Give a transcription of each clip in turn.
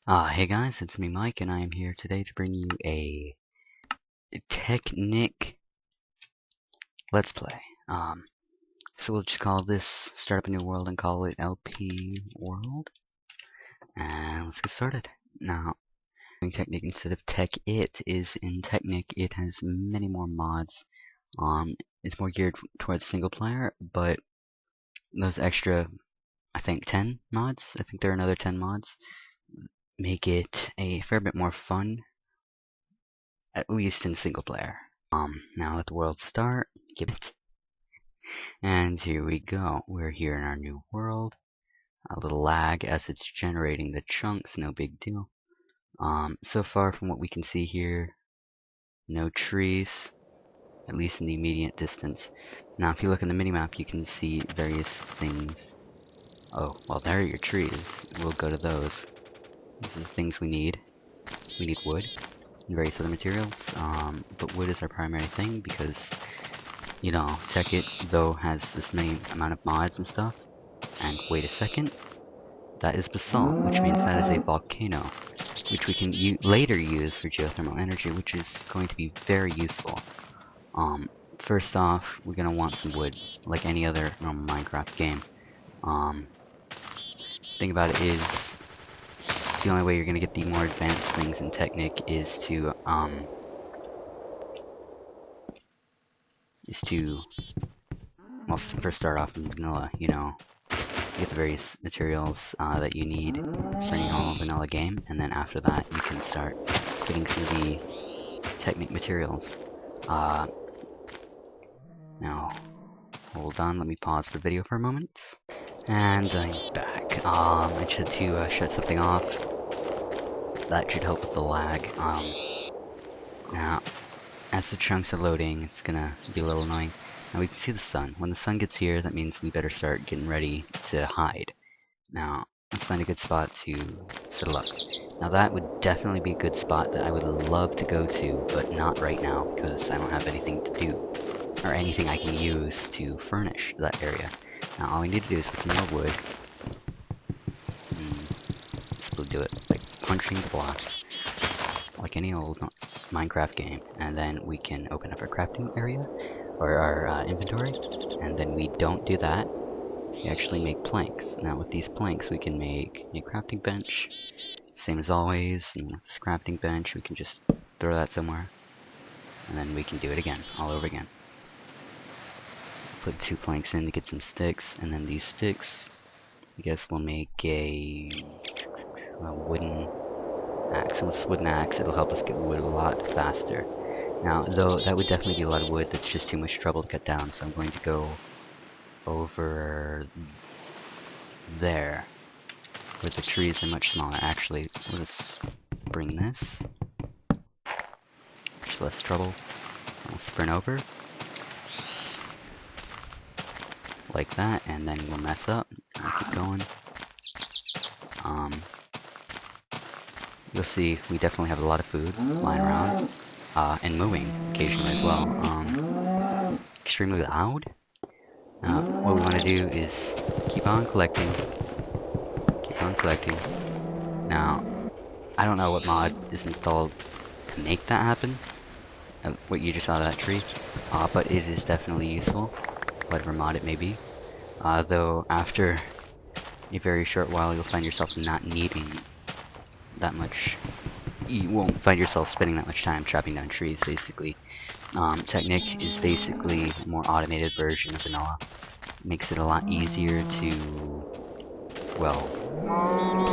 Hey guys, it's me Mike, and I am here today to bring you a Technic Let's Play. So we'll just call this, start up a new world and call it LP World. And let's get started. Now, Technic instead of Tech It is in Technic, it has many more mods. It's more geared towards single player, but those extra, I think 10 mods, I think there are another 10 mods, make it a fair bit more fun, at least in single player. Now let the world start. Give it. And here we go. We're here in our new world. A little lag as it's generating the chunks, no big deal. So far from what we can see here, no trees, at least in the immediate distance. Now if you look in the minimap, you can see various things. Oh, well there are your trees. We'll go to those. These are the things we need. We need wood and various other materials, but wood is our primary thing because, you know, Tekkit, though, has this many amount of mods and stuff. And wait a second, that is basalt, which means that is a volcano, which we can later use for geothermal energy, which is going to be very useful. First off, we're gonna want some wood, like any other normal Minecraft game. Thing about it is, the only way you're gonna get the more advanced things in Technic is to well, first start off in vanilla, you know, get the various materials that you need for any normal vanilla game, and then after that you can start getting some of the Technic materials. Now, hold on, let me pause the video for a moment. And I'm back. I just had to shut something off. That should help with the lag. Now, as the chunks are loading, it's gonna be a little annoying. Now we can see the sun. When the sun gets here, that means we better start getting ready to hide. Now, let's find a good spot to settle up. Now that would definitely be a good spot that I would love to go to, but not right now, because I don't have anything to do, or anything I can use to furnish that area. Now all we need to do is put some more wood. We'll do it like punching blocks, like any old Minecraft game, and then we can open up our crafting area, or our inventory, and then we don't do that. We actually make planks. Now with these planks we can make a crafting bench, same as always, and this crafting bench we can just throw that somewhere, and then we can do it again, all over again. Put 2 planks in to get some sticks, and then these sticks, I guess we'll make a wooden axe. And with this wooden axe, it'll help us get wood a lot faster. Now, though, that would definitely be a lot of wood that's just too much trouble to cut down, so I'm going to go over there, where the trees are much smaller. Actually, let's bring this. Just less trouble. I'll sprint over. Like that, and then we'll mess up. I'll keep going. You'll see we definitely have a lot of food lying around, and moving occasionally as well. Extremely loud. What we want to do is keep on collecting. Keep on collecting. Now, I don't know what mod is installed to make that happen. What you just saw of that tree. But it is definitely useful, whatever mod it may be. Though after a very short while you'll find yourself not needing that much. You won't find yourself spending that much time chopping down trees, basically. Technic is basically a more automated version of vanilla. Makes it a lot easier to, well,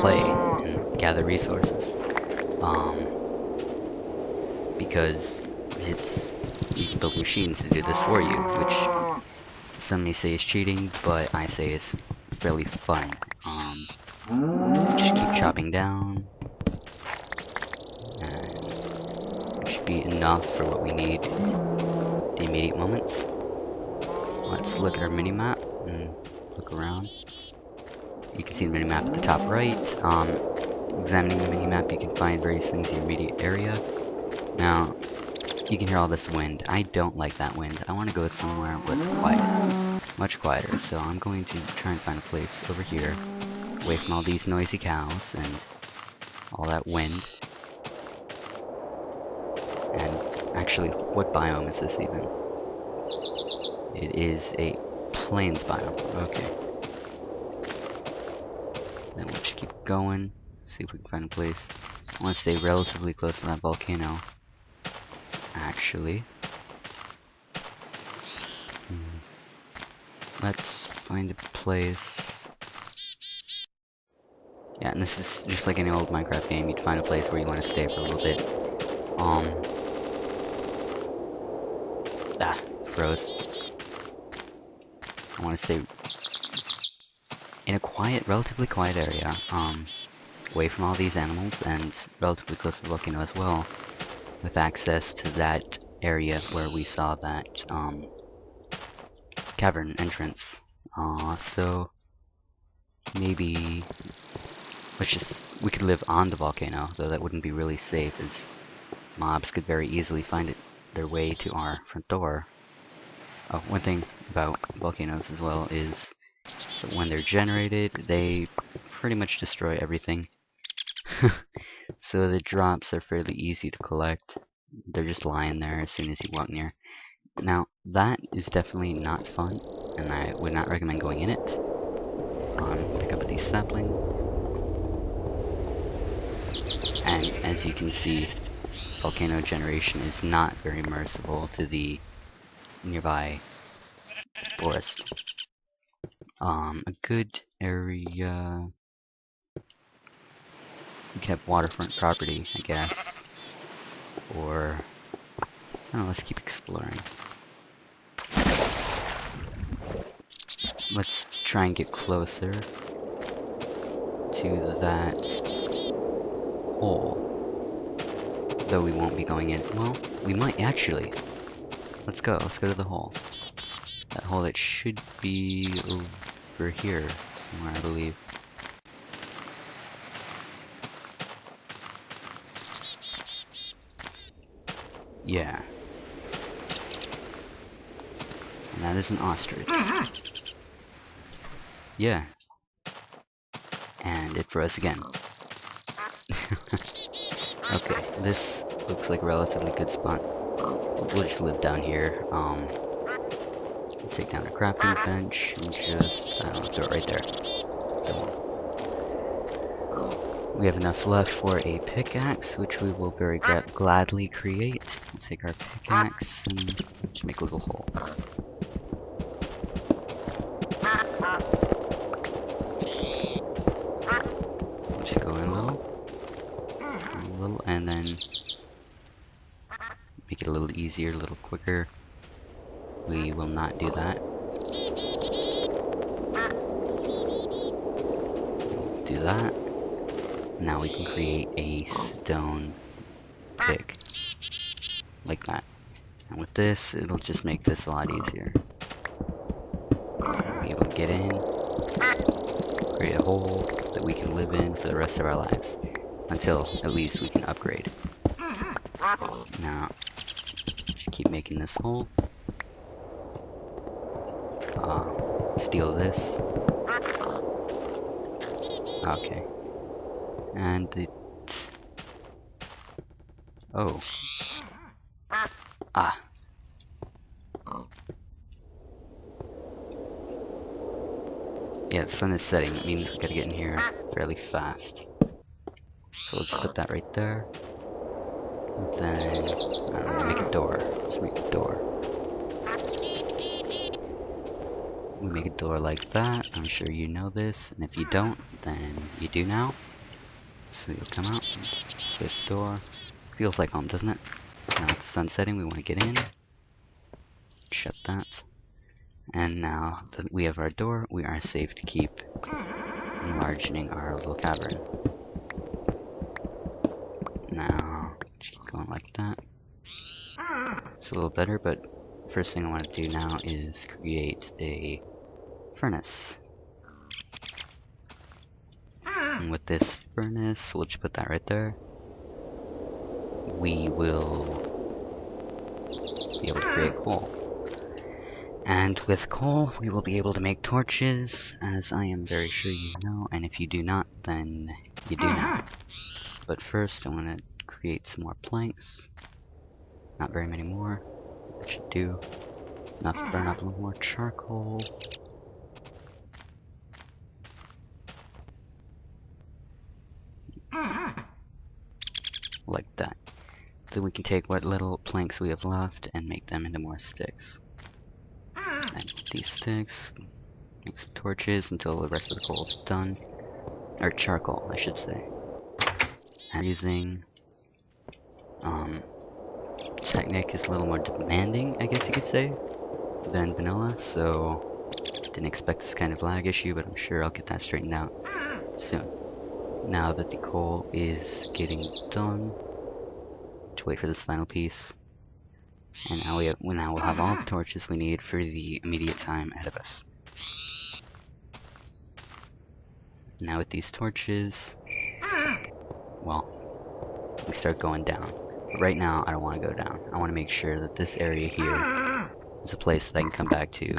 play and gather resources. Because you can build machines to do this for you, which some may say is cheating, but I say it's fairly fun. Just keep chopping down. And it should be enough for what we need at the immediate moment. Let's look at our minimap and look around. You can see the minimap at the top right. Examining the minimap, you can find various things in your immediate area. Now, you can hear all this wind. I don't like that wind. I want to go somewhere where it's quiet. Much quieter. So I'm going to try and find a place over here, away from all these noisy cows, and all that wind. And actually, what biome is this even? It is a plains biome. Okay. Then we'll just keep going, see if we can find a place. I want to stay relatively close to that volcano. Actually. Let's find a place. Yeah, and this is just like any old Minecraft game. You'd find a place where you want to stay for a little bit. Froze. I want to stay in a quiet, relatively quiet area, away from all these animals, and relatively close to the volcano as well, with access to that area where we saw that, cavern entrance. So maybe we could live on the volcano, though that wouldn't be really safe, as mobs could very easily find their way to our front door. Oh, one thing about volcanoes as well is that when they're generated, they pretty much destroy everything. So the drops are fairly easy to collect. They're just lying there as soon as you walk near. Now, that is definitely not fun, and I would not recommend going in it. Pick up these saplings. And as you can see, volcano generation is not very merciful to the nearby forest. A good area... We could have waterfront property, I guess. Or... I don't know, let's keep exploring. Let's try and get closer to that hole. Though we won't be going in. Well, we might actually. Let's go to the hole. That hole that should be over here somewhere, I believe. Yeah. And that is an ostrich. Yeah. And it froze again. Okay, this looks like a relatively good spot. We'll just live down here. Take down a crafting bench and just, I don't know, throw it right there. We have enough left for a pickaxe, which we will very gladly create. We'll take our pickaxe and just make a little hole. We'll just go in a little, and then make it a little easier, a little quicker. We will not do that. Do that. Now we can create a stone pick. Like that. And with this, it'll just make this a lot easier. We'll be able to get in, create a hole that we can live in for the rest of our lives. Until, at least, we can upgrade. Now, just keep making this hole. Steal this. Okay. And it... Oh. Ah. Yeah, the sun is setting. That means we gotta get in here fairly fast. So let's put that right there. And then, I don't know, make a door. Let's make a door. We make a door like that. I'm sure you know this, and if you don't, then you do now. So you'll come out, this door. Feels like home, doesn't it? Now with the sun setting, we want to get in. Shut that. And now that we have our door, we are safe to keep enlarging our little cavern. Now, just keep going like that. It's a little better, but first thing I want to do now is create a furnace. And with this furnace, we'll just put that right there. We will be able to create coal. And with coal, we will be able to make torches, as I am very sure you know, and if you do not, then You do now. But first, I want to create some more planks. Not very many more. That should do. Enough to burn up a little more charcoal. Like that. Then we can take what little planks we have left and make them into more sticks. And these sticks, make some torches until the rest of the coal is done. Or charcoal, I should say. And using Technic is a little more demanding, I guess you could say, than vanilla, so didn't expect this kind of lag issue, but I'm sure I'll get that straightened out soon. Now that the coal is getting done, to wait for this final piece, and now we'll have all the torches we need for the immediate time ahead of us. Now with these torches, well, we start going down. But right now, I don't want to go down. I want to make sure that this area here is a place that I can come back to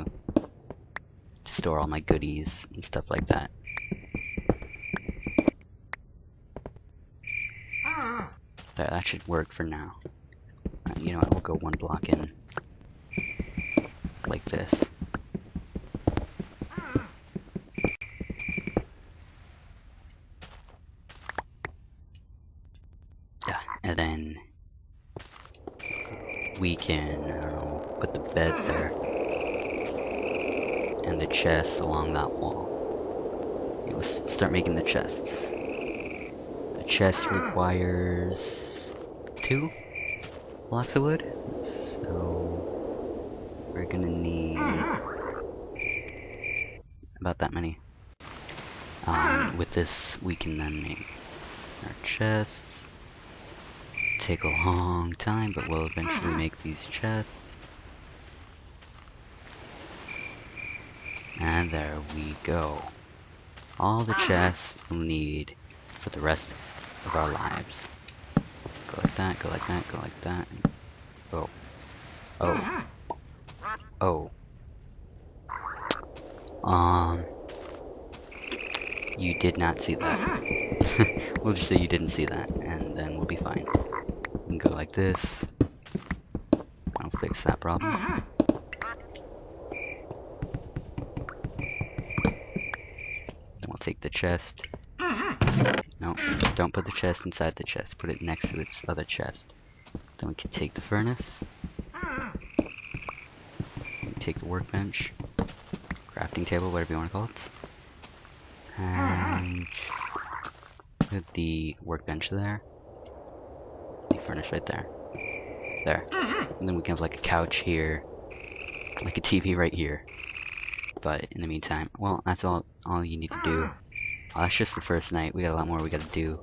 store all my goodies and stuff like that. There, that should work for now. You know what, we'll go one block in. Like this. Yeah, and then we can, I don't know, put the bed there. And the chest along that wall. Let's start making the chests. The chest requires 2 blocks of wood. So we're gonna need about that many. With this we can then make our chests. Take a long time, but we'll eventually make these chests. And there we go. All the chests we'll need for the rest of our lives. Go like that, go like that, go like that. Oh. Oh. Oh. You did not see that. We'll just say you didn't see that, and then we'll be fine. We can go like this. I'll fix that problem. Then we'll take the chest. No, don't put the chest inside the chest. Put it next to its other chest. Then we can take the furnace. We can take the workbench. Crafting table, whatever you want to call it. And put the workbench there. The furnace right there. There. And then we can have like a couch here. Like a TV right here. But in the meantime, well, that's all you need to do. Well, that's just the first night. We got a lot more we gotta do.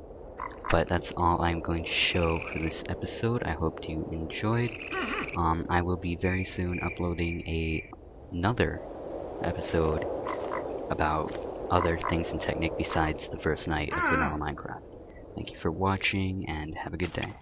But that's all I'm going to show for this episode. I hope you enjoyed. I will be very soon uploading another episode about other things in Technic besides the first night of vanilla Minecraft. Thank you for watching, and have a good day.